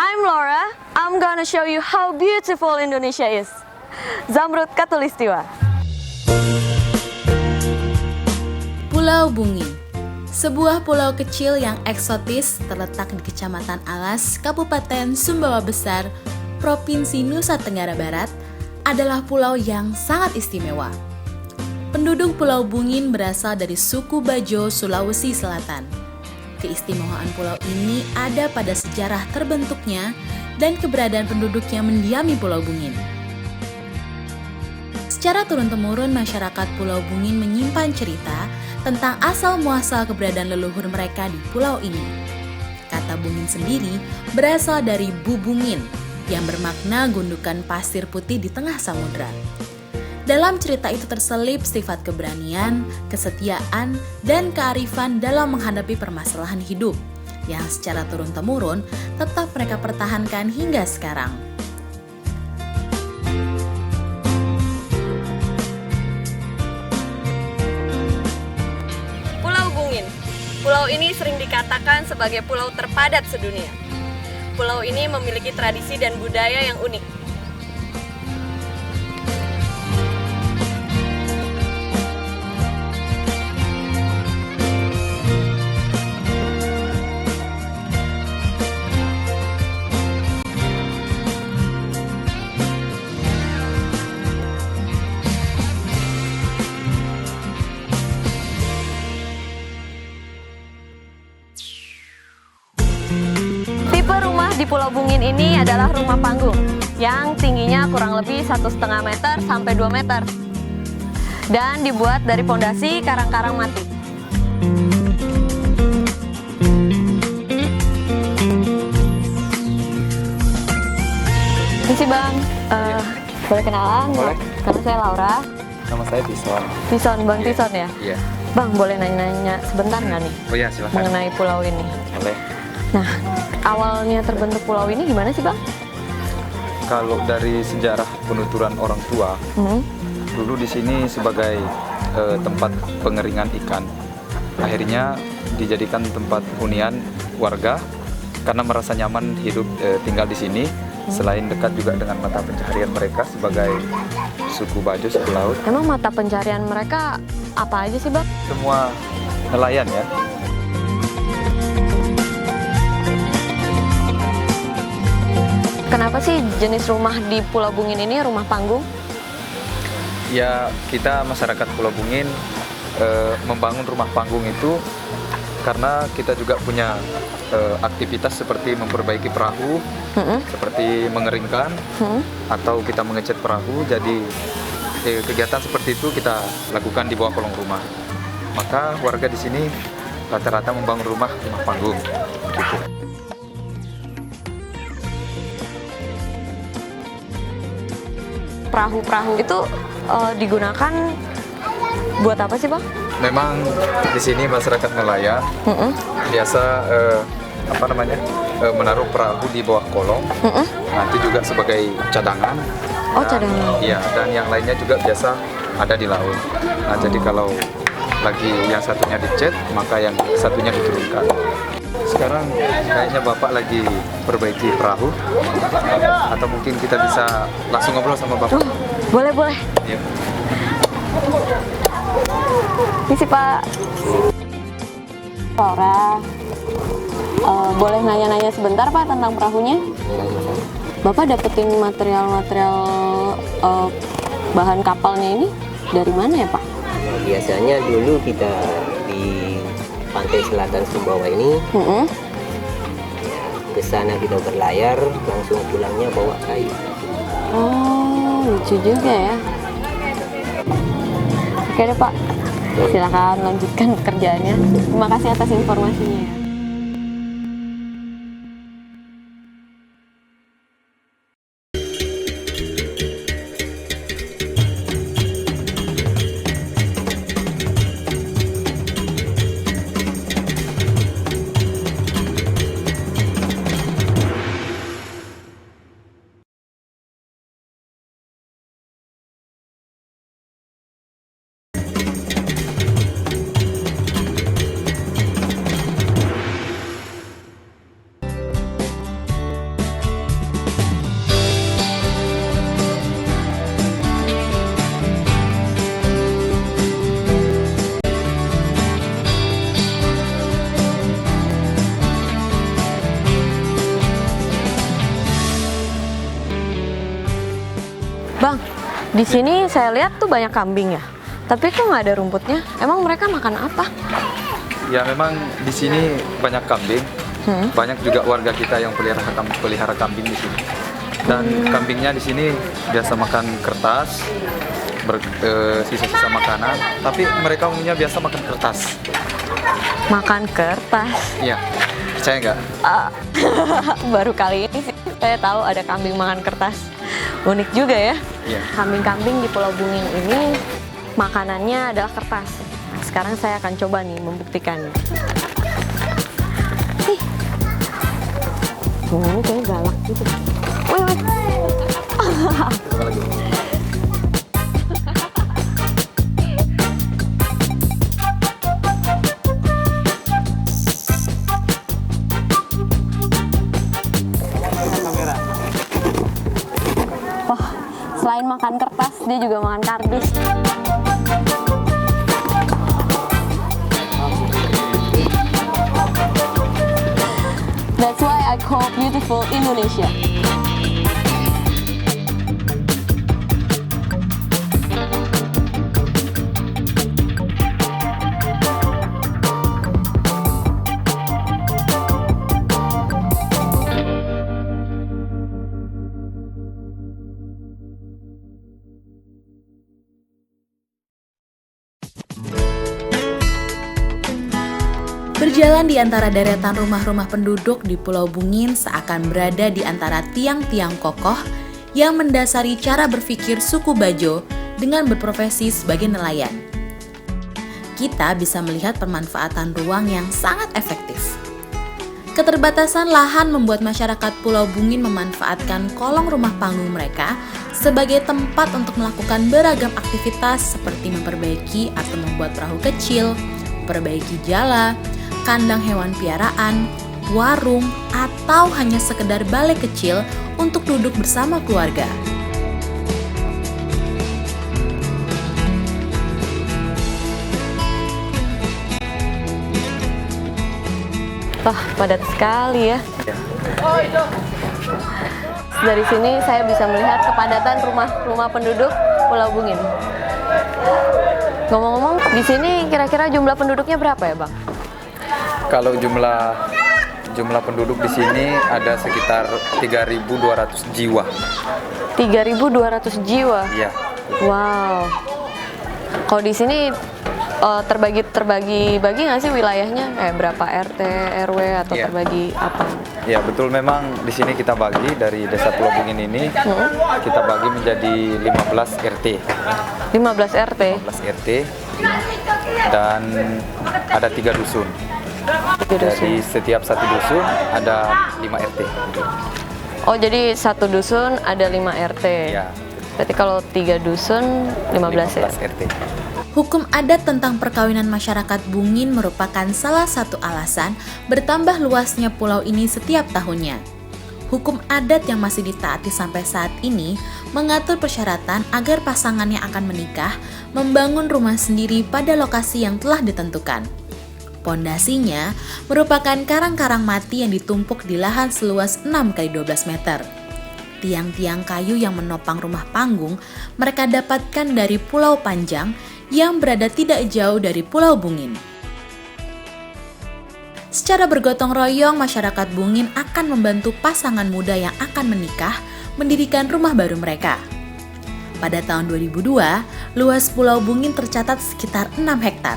I'm Laura. I'm gonna show you how beautiful Indonesia is. Zamrud Khatulistiwa. Pulau Bungin, sebuah pulau kecil yang eksotis terletak di Kecamatan Alas, Kabupaten Sumbawa Besar, Provinsi Nusa Tenggara Barat, adalah pulau yang sangat istimewa. Penduduk Pulau Bungin berasal dari suku Bajo, Sulawesi Selatan. Keistimewaan pulau ini ada pada sejarah terbentuknya dan keberadaan penduduk yang mendiami Pulau Bungin. Secara turun-temurun, masyarakat Pulau Bungin menyimpan cerita tentang asal-muasal keberadaan leluhur mereka di pulau ini. Kata Bungin sendiri berasal dari bubungin, yang bermakna gundukan pasir putih di tengah samudra. Dalam cerita itu terselip sifat keberanian, kesetiaan, dan kearifan dalam menghadapi permasalahan hidup, yang secara turun-temurun tetap mereka pertahankan hingga sekarang. Pulau Bungin. Pulau ini sering dikatakan sebagai pulau terpadat sedunia. Pulau ini memiliki tradisi dan budaya yang unik. Di Pulau Bungin ini adalah rumah panggung yang tingginya kurang lebih 1,5 meter sampai 2 meter dan dibuat dari pondasi karang-karang mati. Misi Bang, boleh kenalan? Boleh. Nama saya Laura. Nama saya Tison. Tison, Bang Tison ya? Iya. Bang, boleh nanya-nanya sebentar nggak nih? Oh ya, silakan. Mengenai pulau ini. Boleh. Nah, awalnya terbentuk pulau ini gimana sih Bang? Kalau dari sejarah penuturan orang tua, dulu di sini sebagai tempat pengeringan ikan. Akhirnya dijadikan tempat hunian warga karena merasa nyaman hidup tinggal di sini. Selain dekat juga dengan mata pencaharian mereka sebagai suku Bajo, suku laut. Emang mata pencarian mereka apa aja sih Bang? Semua nelayan ya. Kenapa sih jenis rumah di Pulau Bungin ini rumah panggung? Ya, kita masyarakat Pulau Bungin membangun rumah panggung itu karena kita juga punya aktivitas seperti memperbaiki perahu, seperti mengeringkan, atau kita mengecat perahu. Jadi kegiatan seperti itu kita lakukan di bawah kolong rumah. Maka warga di sini rata-rata membangun rumah panggung. Gitu. Perahu-perahu itu digunakan buat apa sih Bang? Memang di sini masyarakat nelayan biasa menaruh perahu di bawah kolong, nanti juga sebagai cadangan. Oh, cadangan. Iya, dan yang lainnya juga biasa ada di laut. Nah, jadi kalau lagi yang satunya dicet, maka yang satunya diturunkan. Sekarang kayaknya Bapak lagi perbaiki perahu, atau mungkin kita bisa langsung ngobrol sama Bapak. Boleh. Iya. Misi Pak. Laura, boleh nanya-nanya sebentar Pak tentang perahunya? Bapak dapetin material-material bahan kapalnya ini dari mana ya Pak? Biasanya dulu kita di pantai selatan Sumbawa ini, ke sana kita berlayar, langsung pulangnya bawa kayu. Oh, lucu juga ya. Oke deh Pak, silakan lanjutkan pekerjaannya. Terima kasih atas informasinya. Di sini saya lihat tuh banyak kambing ya. Tapi kok nggak ada rumputnya? Emang mereka makan apa? Ya memang di sini banyak kambing. Banyak juga warga kita yang pelihara kambing di sini. Dan kambingnya di sini biasa makan kertas, sisa-sisa makanan. Tapi mereka umumnya biasa makan kertas. Makan kertas? Iya, percaya nggak? Baru kali ini sih saya tahu ada kambing makan kertas. Unik juga ya. Iya. Kambing-kambing di Pulau Bungin ini makanannya adalah kertas. Nah, sekarang saya akan coba nih membuktikan. Ih. Ini kayaknya galak gitu. Wih, wih. Coba lagi. Wah, selain makan kertas, dia juga makan kardus. That's why I call beautiful Indonesia. Berjalan di antara deretan rumah-rumah penduduk di Pulau Bungin seakan berada di antara tiang-tiang kokoh yang mendasari cara berpikir suku Bajo dengan berprofesi sebagai nelayan. Kita bisa melihat pemanfaatan ruang yang sangat efektif. Keterbatasan lahan membuat masyarakat Pulau Bungin memanfaatkan kolong rumah panggung mereka sebagai tempat untuk melakukan beragam aktivitas seperti memperbaiki atau membuat perahu kecil, memperbaiki jala, kandang hewan piaraan, warung, atau hanya sekedar balai kecil untuk duduk bersama keluarga. Wah, padat sekali ya. Dari sini saya bisa melihat kepadatan rumah-rumah penduduk Pulau Bungin. Ngomong-ngomong, di sini kira-kira jumlah penduduknya berapa ya, Bang? Kalau jumlah penduduk di sini ada sekitar 3.200 jiwa. 3.200 jiwa. Iya. Wow. Kalau di sini terbagi nggak sih wilayahnya? Kayak berapa RT, RW atau Iya. terbagi apa? Ya betul, memang di sini kita bagi dari Desa Pulau Bungin ini kita bagi menjadi 15 RT. 15 RT. 15 RT dan ada 3 dusun. Jadi setiap satu dusun ada 5 RT. Oh, jadi satu dusun ada 5 RT. Ya, Berarti kalau 3 dusun 15 ya? 15 RT. Hukum adat tentang perkawinan masyarakat Bungin merupakan salah satu alasan bertambah luasnya pulau ini setiap tahunnya. Hukum adat yang masih ditaati sampai saat ini mengatur persyaratan agar pasangan yang akan menikah membangun rumah sendiri pada lokasi yang telah ditentukan. Pondasinya merupakan karang-karang mati yang ditumpuk di lahan seluas 6x12 meter. Tiang-tiang kayu yang menopang rumah panggung mereka dapatkan dari Pulau Panjang yang berada tidak jauh dari Pulau Bungin. Secara bergotong royong, masyarakat Bungin akan membantu pasangan muda yang akan menikah mendirikan rumah baru mereka. Pada tahun 2002, luas Pulau Bungin tercatat sekitar 6 hektar.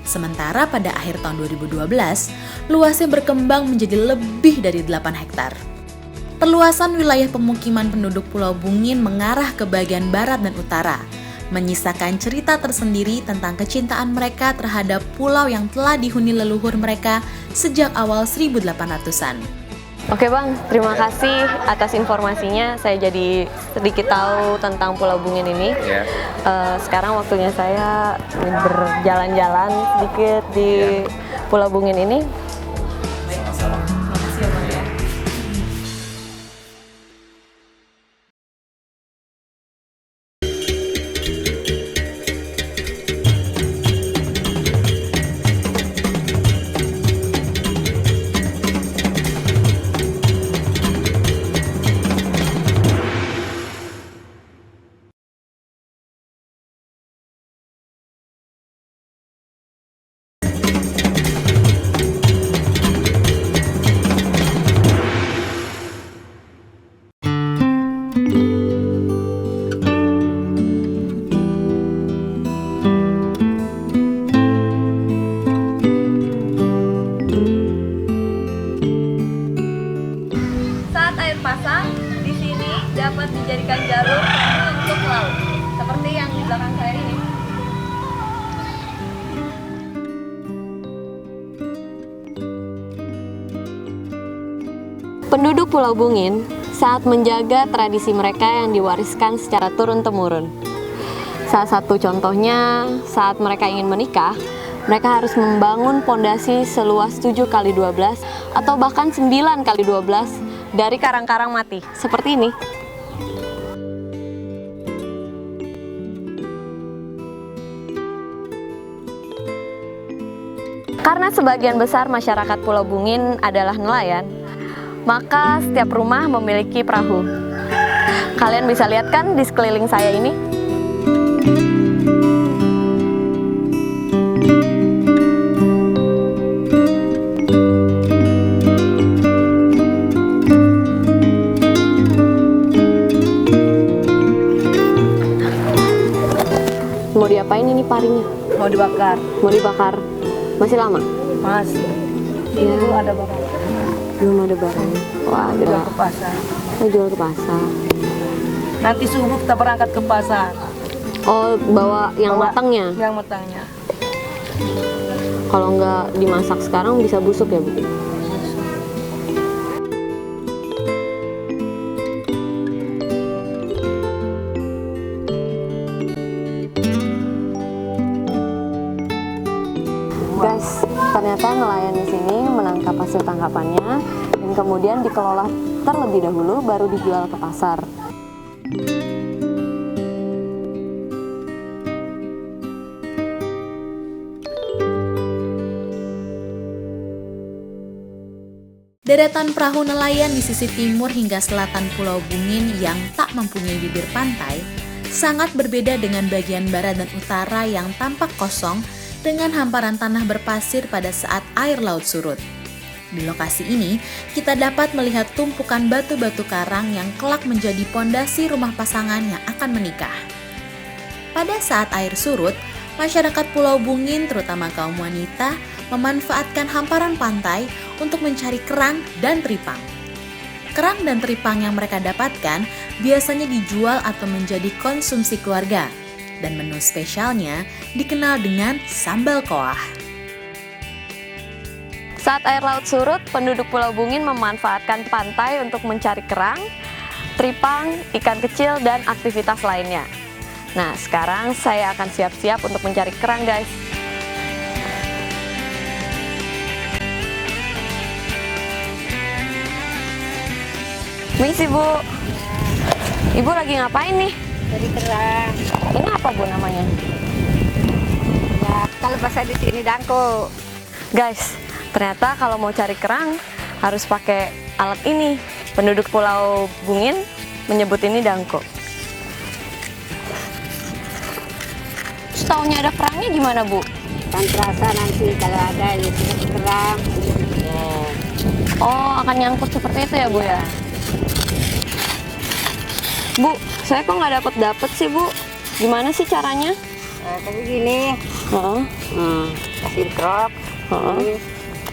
Sementara pada akhir tahun 2012, luasnya berkembang menjadi lebih dari 8 hektar. Perluasan wilayah pemukiman penduduk Pulau Bungin mengarah ke bagian barat dan utara, menyisakan cerita tersendiri tentang kecintaan mereka terhadap pulau yang telah dihuni leluhur mereka sejak awal 1800-an. Oke Bang, terima kasih atas informasinya. Saya jadi sedikit tahu tentang Pulau Bungin ini. Ya. Sekarang waktunya saya berjalan-jalan sedikit di Pulau Bungin ini. pasang di sini dapat dijadikan jalur untuk laut, seperti yang di belakang saya ini. Penduduk Pulau Bungin saat menjaga tradisi mereka yang diwariskan secara turun-temurun. Salah satu contohnya, saat mereka ingin menikah, mereka harus membangun pondasi seluas 7x12 atau bahkan 9x12 dari karang-karang mati, seperti ini. Karena sebagian besar masyarakat Pulau Bungin adalah nelayan, maka setiap rumah memiliki perahu. Kalian bisa lihat kan di sekeliling saya ini? Mau diapain ini parinya? Mau dibakar. Mau dibakar. Masih lama? Masih. Ya. Itu ada barang. Belum ada barang. Wah, Jual ke pasar. mau jual ke pasar. Nanti subuh kita berangkat ke pasar. Oh, bawa yang Bawa matangnya. Yang matangnya. Kalau nggak dimasak sekarang bisa busuk ya, Bu? Guys, ternyata nelayan di sini menangkap hasil tangkapannya dan kemudian dikelola terlebih dahulu baru dijual ke pasar. Deretan perahu nelayan di sisi timur hingga selatan Pulau Bungin yang tak mempunyai bibir pantai sangat berbeda dengan bagian barat dan utara yang tampak kosong dengan hamparan tanah berpasir pada saat air laut surut. Di lokasi ini, kita dapat melihat tumpukan batu-batu karang yang kelak menjadi pondasi rumah pasangan yang akan menikah. Pada saat air surut, masyarakat Pulau Bungin, terutama kaum wanita, memanfaatkan hamparan pantai untuk mencari kerang dan teripang. Kerang dan teripang yang mereka dapatkan biasanya dijual atau menjadi konsumsi keluarga, dan menu spesialnya dikenal dengan sambal koah. Saat air laut surut, penduduk Pulau Bungin memanfaatkan pantai untuk mencari kerang, teripang, ikan kecil, dan aktivitas lainnya. Nah, sekarang saya akan siap-siap untuk mencari kerang, guys. Misi, Bu. Ibu lagi ngapain nih? Dari kerang. Ini apa, Bu, namanya? Ya, kalau bahasa di sini dangko. Guys, ternyata kalau mau cari kerang harus pakai alat ini. Penduduk Pulau Bungin menyebut ini dangko. Taunya ada kerangnya gimana, Bu? Kan terasa nanti kalau ada itu kerang. Ya. Oh, akan nyangkut seperti itu ya, Bu ya? Bu, saya kok nggak dapet sih, Bu? Gimana sih caranya? Tapi gini, Heeh. kasih krop. Heeh.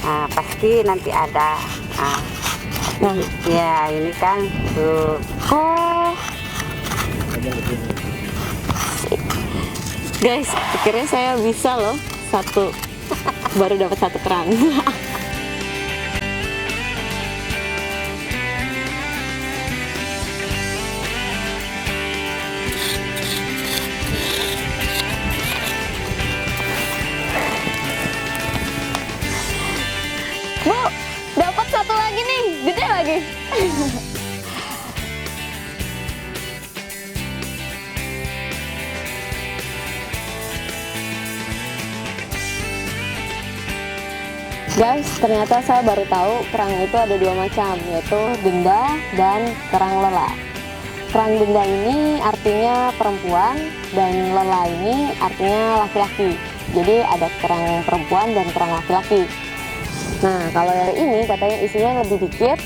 Nah, pasti nanti ada. Nah, Ya, ini kan tuh. oh. Guys, akhirnya saya bisa loh baru dapat satu kerang. Bu, dapat satu lagi nih, gede lagi. Guys, ternyata saya baru tahu kerang itu ada dua macam, yaitu denda dan kerang lela. Kerang denda ini artinya perempuan dan lela ini artinya laki-laki. Jadi ada kerang perempuan dan kerang laki-laki. Nah, kalau yang ini katanya isinya lebih dikit,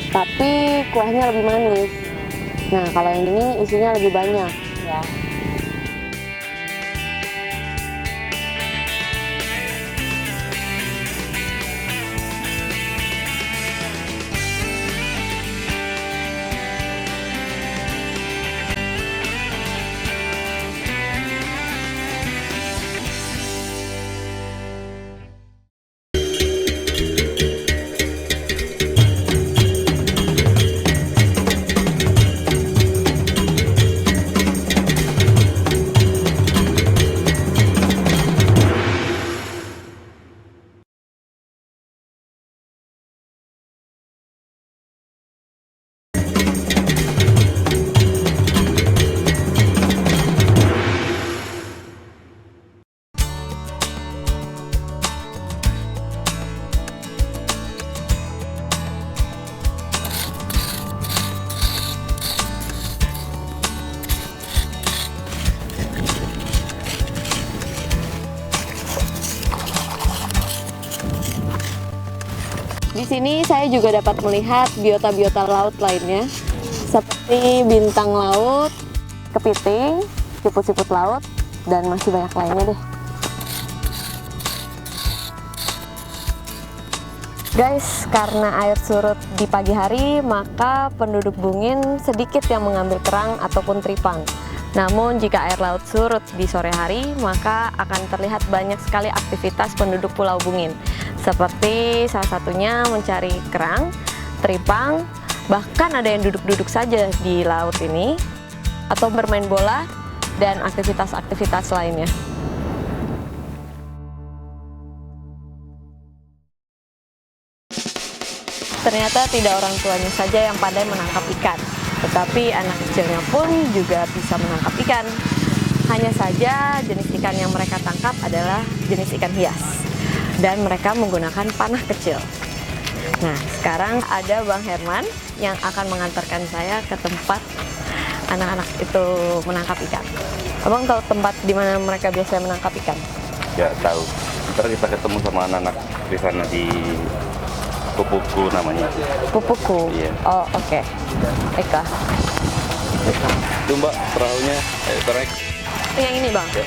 tapi kuahnya lebih manis. Nah, kalau yang ini isinya lebih banyak. Ya. sini saya juga dapat melihat biota-biota laut lainnya seperti bintang laut, kepiting, siput-siput laut, dan masih banyak lainnya deh. Guys, karena air surut di pagi hari, maka penduduk Bungin sedikit yang mengambil kerang ataupun tripang. Namun jika air laut surut di sore hari, maka akan terlihat banyak sekali aktivitas penduduk Pulau Bungin. Seperti salah satunya mencari kerang, tripang, bahkan ada yang duduk-duduk saja di laut ini, atau bermain bola, dan aktivitas-aktivitas lainnya. Ternyata tidak orang tuanya saja yang pandai menangkap ikan, tetapi anak kecilnya pun juga bisa menangkap ikan. Hanya saja jenis ikan yang mereka tangkap adalah jenis ikan hias, dan mereka menggunakan panah kecil. Nah, sekarang ada Bang Herman yang akan mengantarkan saya ke tempat anak-anak itu menangkap ikan. Abang tahu tempat di mana mereka biasa menangkap ikan? Ya tahu. Ntar kita ketemu sama anak-anak di sana di Pupuku namanya. Pupuku? Iya. Oh, oke. Eka. Itu Mbak perahunya, tarik. Yang ini Bang? Ya.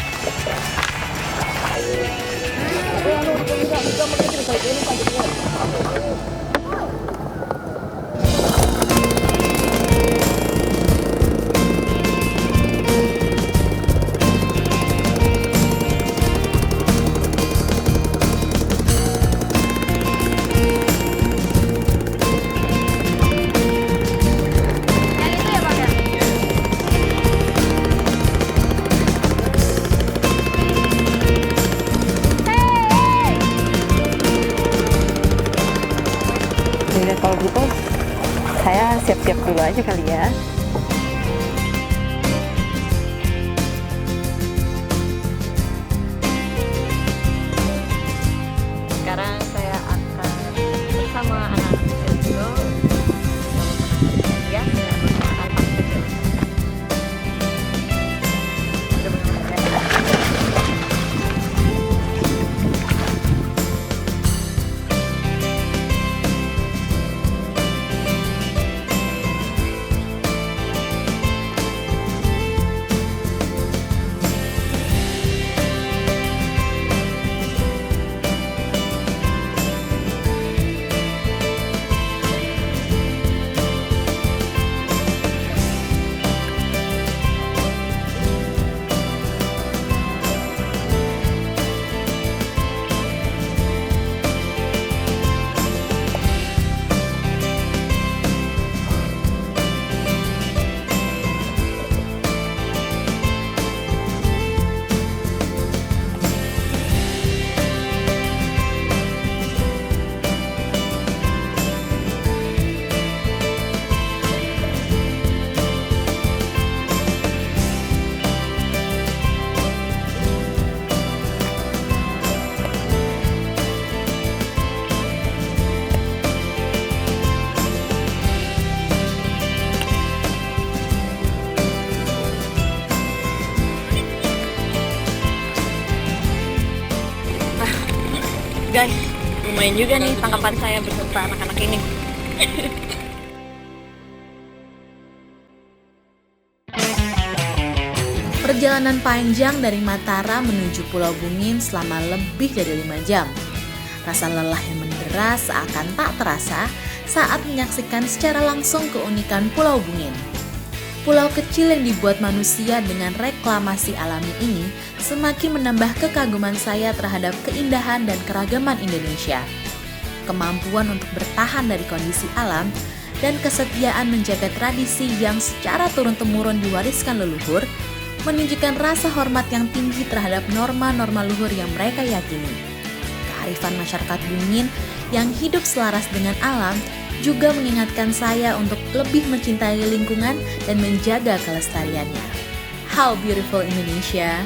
Jadi kalau gitu, saya siap-siap dulu aja kali ya. Sekarang saya akan bersama anak kecil dulu. Ya, saya bersama anak kecil. Udah benar-benar Guys, lumayan juga nih tangkapan saya beserta anak-anak ini. Perjalanan panjang dari Mataram menuju Pulau Bungin selama lebih dari 5 jam. Rasa lelah yang mendera seakan tak terasa saat menyaksikan secara langsung keunikan Pulau Bungin. Pulau kecil yang dibuat manusia dengan reklamasi alami ini semakin menambah kekaguman saya terhadap keindahan dan keragaman Indonesia. Kemampuan untuk bertahan dari kondisi alam dan kesetiaan menjaga tradisi yang secara turun-temurun diwariskan leluhur menunjukkan rasa hormat yang tinggi terhadap norma-norma luhur yang mereka yakini. Kearifan masyarakat Bungin yang hidup selaras dengan alam juga mengingatkan saya untuk lebih mencintai lingkungan dan menjaga kelestariannya. How beautiful Indonesia!